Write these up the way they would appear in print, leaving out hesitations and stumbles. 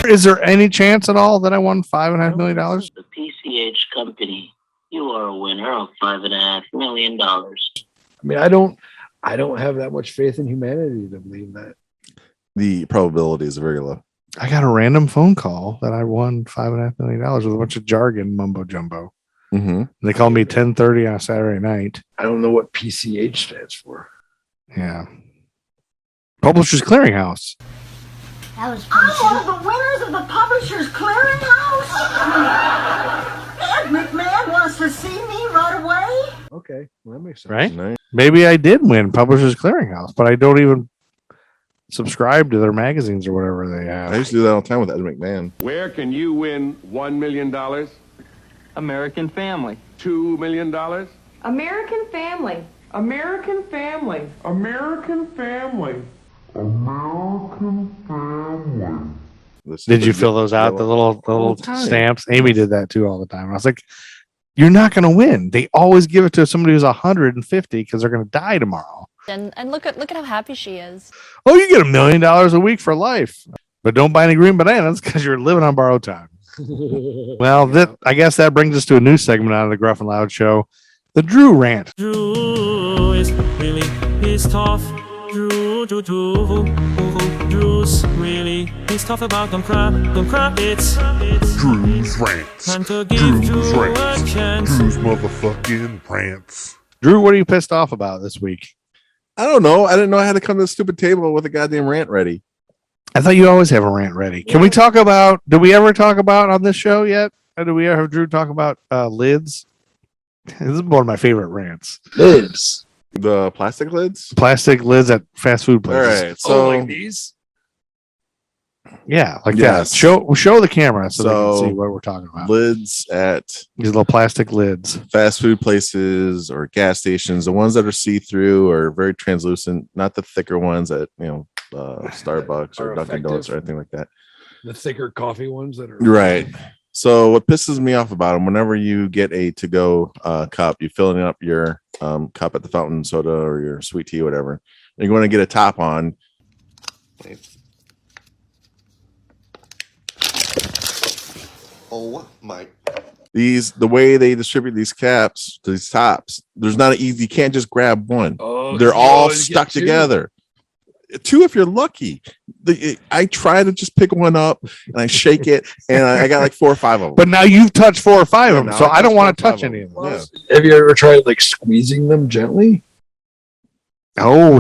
Is there any chance at all that I won $5.5 million? The PCH company. You are a winner of $5.5 million. I mean, I don't have that much faith in humanity to believe that. The probability is very low. I got a random phone call that I won $5.5 million with a bunch of jargon mumbo jumbo. Mm-hmm. They called me 10:30 on a Saturday night. I don't know what PCH stands for. Yeah. Publishers Clearinghouse. I'm one of the winners of the Publishers Clearinghouse. Ed McMahon wants to see me right away. Okay, well, that makes sense. Right? Nice. Maybe I did win Publishers Clearinghouse, but I don't even subscribe to their magazines or whatever they have. I used to do that all the time with Ed McMahon. Where can you win $1 million? American Family. $2 million? American Family. American Family. American Family. American Family. Did you fill those out? The little stamps? Amy did that too all the time. I was like, you're not going to win. They always give it to somebody who's 150 because they're going to die tomorrow. And look at how happy she is. Oh, you get $1 million a week for life, but don't buy any green bananas because you're living on borrowed time. Well, I guess that brings us to a new segment out of the Gruff Loud Show, the Droo Rant. Droo is really pissed off. Droo's really pissed off about them crap. It's Droo's Rants. time to give Droo's Droo Rants. a chance. Droo's motherfucking rants. Droo, what are you pissed off about this week? I don't know. I didn't know I had to come to the stupid table with a goddamn rant ready. I thought you always have a rant ready. Can we talk about, did we ever talk about on this show yet? Or did we ever have Droo talk about lids? This is one of my favorite rants. Lids. The plastic lids? Plastic lids at fast food places. All right. So, like these? Yeah, like Yes. that. Show the camera so they can see what we're talking about. lids at These little plastic lids. fast food places or gas stations, the ones that are see-through or very translucent, not the thicker ones at, Starbucks or Are Dunkin' Donuts or effective. anything like that. The thicker coffee ones that are Right. So what pisses me off about them, whenever you get a to-go cup, you're filling up your cup at the fountain soda or your sweet tea, whatever, and you're going to get a top on. Oh my. The way they distribute these caps, these tops, there's not an easy, you can't just grab one. They're all stuck together. Two if you're lucky. I try to just pick one up and I shake it, and I got like 4 or 5 of them. But now you've touched 4 or 5 of them, now so I I don't touched want to 4 or 5 touch any of them. Yeah. Have you ever tried like squeezing them gently? Oh,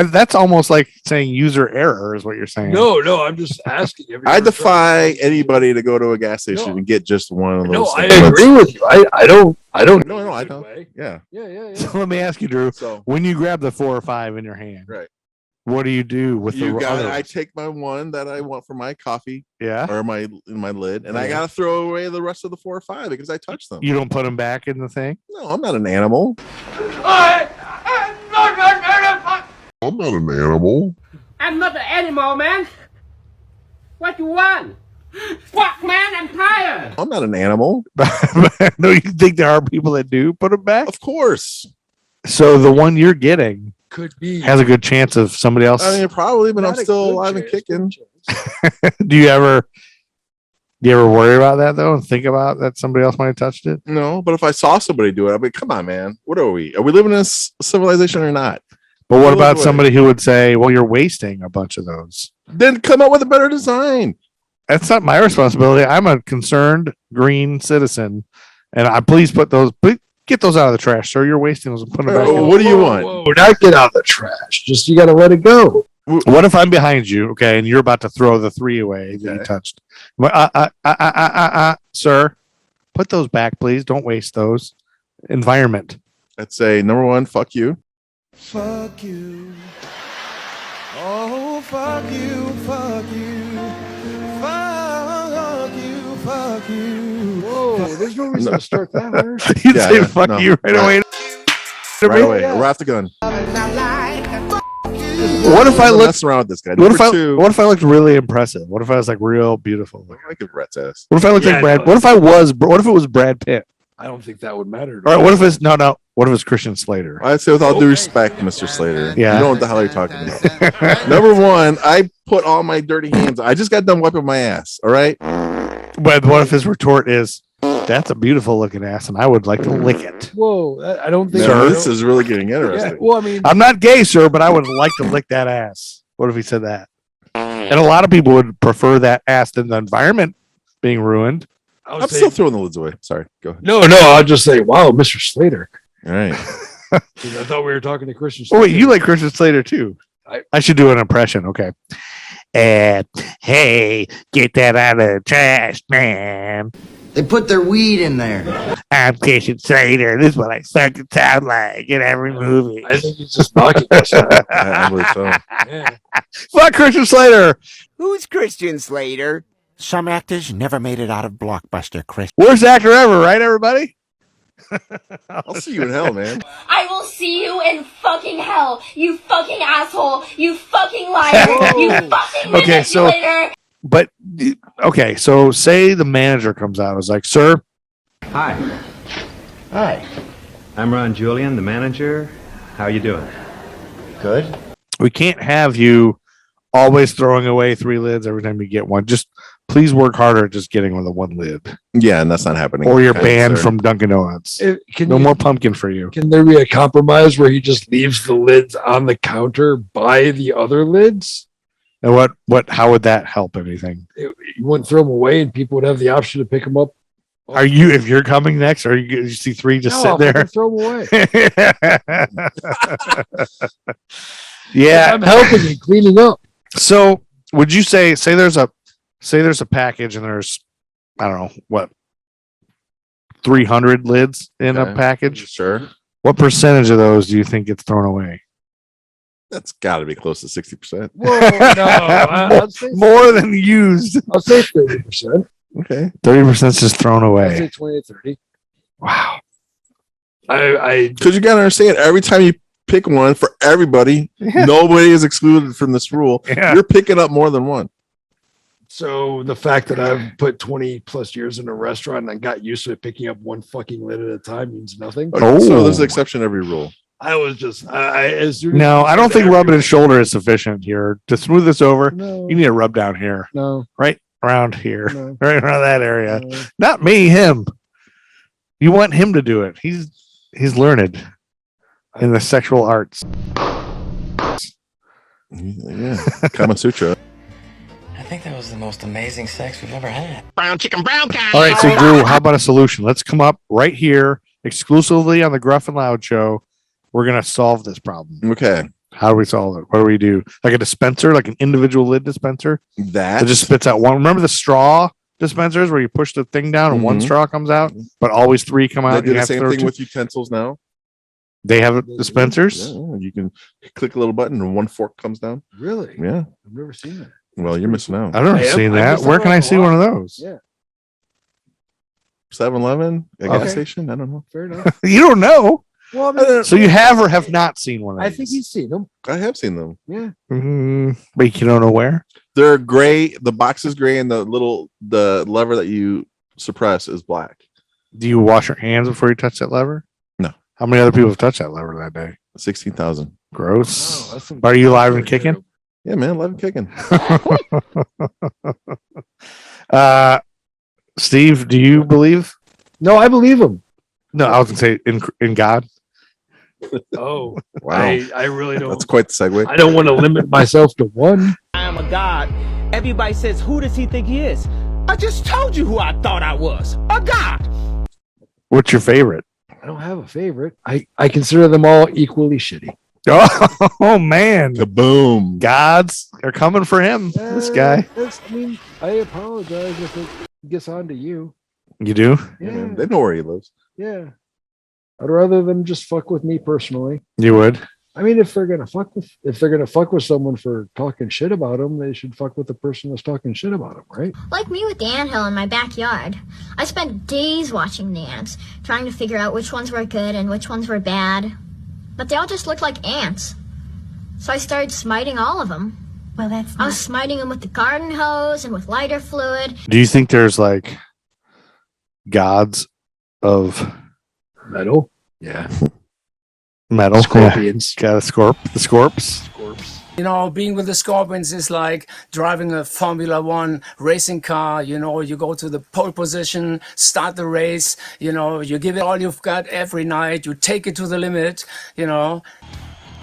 that's almost like saying user error is what you're saying. No, I'm just asking. Have you I ever defy anybody to go to a gas station No. and get just one of those. No, I things. agree with you. I don't. No, I don't. Yeah. Yeah. So let me ask you, Droo. So When you grab the 4 or 5 in your hand, right. what do you do with You the got other it. I ones? take my one that I want for my coffee Yeah. or my lid, and I gotta throw away the rest of the 4 or 5 because I touched them. You don't put them back in the thing? No, I'm not an animal. I'm not an animal. I'm not an animal, man. What you want? Fuck, man, I'm tired. I'm not an animal. No, you think there are people that do put them back? Of course. So the one you're getting Could be. has a good chance of somebody else. I mean, probably, but Not I'm a still good alive and chance, kicking. good chance. Do you ever worry about that though, and think about that somebody else might have touched it? No, but if I saw somebody do it, I'd be, come on, man. What are we? Are we living in a civilization or not? But what Throw it about away. somebody who would say, well, you're wasting a bunch of those? Then come up with a better design. That's not my responsibility. I'm a concerned green citizen, and please get those out of the trash, sir. You're wasting those and put them back. What do you want? Whoa, not get out of the trash. Just you got to let it go. What if I'm behind you, okay, and you're about to throw the 3 away that you Okay. touched? Sir, put those back, please. Don't waste those. Environment. I'd say number 1, fuck you. Fuck you. Oh, fuck you, fuck you. Fuck you, fuck you. Whoa, there's no reason to start that harsh. You'd Yeah, say yeah, fuck no, you right right. away. Right away. Wrap the gun. What if I I'm looked? messing around with this guy? What if Number I? 2. What if I looked really impressive? What if I was like real beautiful? I give rat's ass. What if I looked Yeah, like Brad? no. What if I was? What if it was Brad Pitt? I don't think that would matter. All right. What if it's no? What if it's Christian Slater? I'd say with all due respect, Mr. Slater. Yeah. You know what the hell you're talking about. Number one, I put all my dirty hands. I just got done wiping my ass. All right. But what if his retort is, "That's a beautiful looking ass, and I would like to lick it." Whoa, I don't think. Sir, this is really getting interesting. Yeah, well, I mean, I'm not gay, sir, but I would like to lick that ass. What if he said that? And a lot of people would prefer that ass than the environment being ruined. I'm still throwing the lids away. Sorry. Go ahead. No, I'll just say, wow, Mr. Slater. All right. I thought we were talking to Christian Oh, Slater. wait, you like Christian Slater too? I should do an impression. Okay. And hey, get that out of the trash, man. They put their weed in there. I'm Christian Slater. This is what I fucking sound like in every movie. I think he's just knocking us. I believe so. Yeah. Fuck Christian Slater. Who's Christian Slater? Some actors never made it out of Blockbuster, Chris. Worst actor ever, right, everybody? I'll see you in hell, man. I will see you in fucking hell, you fucking asshole, you fucking liar, you fucking manipulator. But okay, so say the manager comes out and is like, "Sir, Hi, Hi. I'm Ron Julian, the manager. How you doing? Good. we can't have you always throwing away 3 lids every time you get one. Just please work harder at just getting with the 1 lid." Yeah, and that's not happening. Or you're banned from Dunkin' Donuts. No more pumpkin for you. Can there be a compromise where he just leaves the lids on the counter by the other lids? And how would that help anything? You wouldn't throw them away, and people would have the option to pick them up. Are you, if you're coming next, or you see 3 just sit there? I'll throw them away. Yeah, I'm helping you cleaning up. So would you say there's a package and there's, I don't know what, 300 lids in a package? Sure. What percentage of those do you think gets thrown away? That's got to be close to 60%. Whoa, no, I'd say more than used. I'll say 30%. Okay. 30% is just thrown I'd away. say 20 to 30. Wow. Because you got to understand, every time you pick one for everybody, nobody is excluded from this rule. Yeah. You're picking up more than one. So the fact that I've put 20 plus years in a restaurant and I got used to picking up 1 fucking lid at a time means nothing. Okay, so there's an exception to every rule. I was just, No, I don't think rubbing his shoulder is sufficient here. To smooth this over, No. you need a rub down here. No. Right around here. No. Right around that area. No. Not me, him. You want him to do it. He's learned in the sexual arts. Yeah. Kama Sutra. I think that was the most amazing sex we've ever had. Brown chicken, brown cow. All right, so Drew, how about a solution? Let's come up right here exclusively on the Gruff and Loud Show. We're going to solve this problem. Okay. How do we solve it? What do we do? Like a dispenser, like an individual lid dispenser? That just spits out one. Remember the straw dispensers where you push the thing down and one straw comes out, but always 3 come out? They do the same thing with utensils now. They have dispensers? Yeah, you can click a little button and 1 fork comes down. Really? Yeah. I've never seen that. Well, you're missing out. I've never seen that. Where can I see one of those? Yeah. 7-Eleven, a Okay. gas station. I don't know. Fair enough. You don't know. Well, I mean, So you have or have not seen one of I these? think he's seen them. I have seen them. Yeah. But you don't know where? They're gray. The box is gray, and the lever that you suppress is black. Do you wash your hands before you touch that lever? No. How many other people have touched that lever that day? 16,000. Gross. Oh, that's some- Are you live and kicking? Yeah, man, live and kicking. Steve, do you believe? No, I believe him. No, I was gonna say in God. Oh, Wow. I really don't. That's quite the segue. I don't want to limit myself to one. I am a god. Everybody says, who does he think he is? I just told you who I thought I was. A god. What's your favorite? I don't have a favorite. I consider them all equally shitty. Oh man. Kaboom. Gods are coming for him. This guy. I apologize if it gets on to you. You do? Yeah, man, they know where he lives. Yeah. I'd rather them just fuck with me personally. You would? I mean, if they're gonna fuck with someone for talking shit about them, they should fuck with the person that's talking shit about them, right? Like me with the anthill in my backyard. I spent days watching the ants, trying to figure out which ones were good and which ones were bad. But they all just looked like ants. So I started smiting all of them. Well, that's I was smiting them with the garden hose and with lighter fluid. Do you think there's like gods of metal? Yeah. Metal. Scorpions. Yeah. Got the Scorps. You know, being with the Scorpions is like driving a Formula One racing car. You know, you go to the pole position, start the race, you know, you give it all you've got every night, you take it to the limit, you know.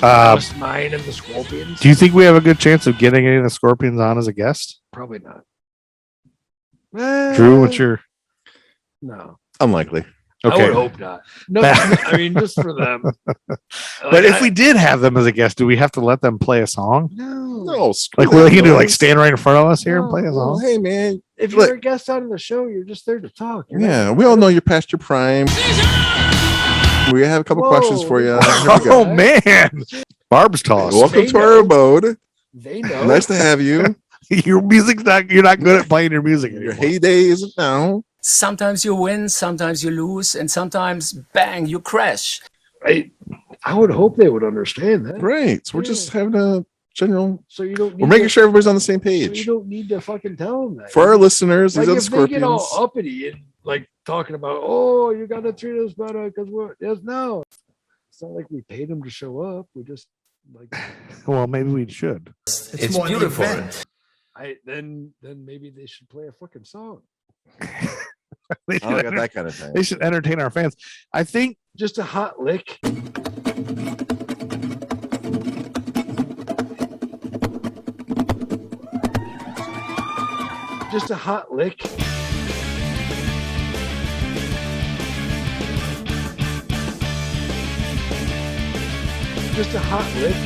Mine and the Scorpions. Do you think we have a good chance of getting any of the Scorpions on as a guest? Probably not. Drew, what's your... No. Unlikely. Okay. I would hope not. No, I mean, just for them. But if we did have them as a guest, do we have to let them play a song? No. Like, what are they gonna do? Like, stand right in front of us here and play a Well, song? hey, man. If Look, you're a guest on the show, you're just there to talk. yeah, we all know you're past your prime. We have a couple questions for you. Here we go. Oh, man. Barb's toss. Welcome to our abode. They know. Nice to have you. Your music's not... You're not good at playing your music Your anymore. heyday isn't now. Sometimes you win, sometimes you lose, and sometimes, bang, you crash. I would hope they would understand that. Right. So we're just having a general... So you don't. We're making sure everybody's on the same So you page. don't need to fucking tell them that. For our listeners, Like these are the if they get all Scorpions. uppity and like talking about, oh, you got to treat us better because we're no. It's not like we paid them to show up. We just like. Well, maybe we should. It's beautiful. Then maybe they should play a fucking song. They I don't got that kind of thing. They should entertain our fans. I think Just a hot lick. Just a hot lick. Just a hot lick.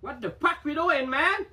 What the fuck we doing, man?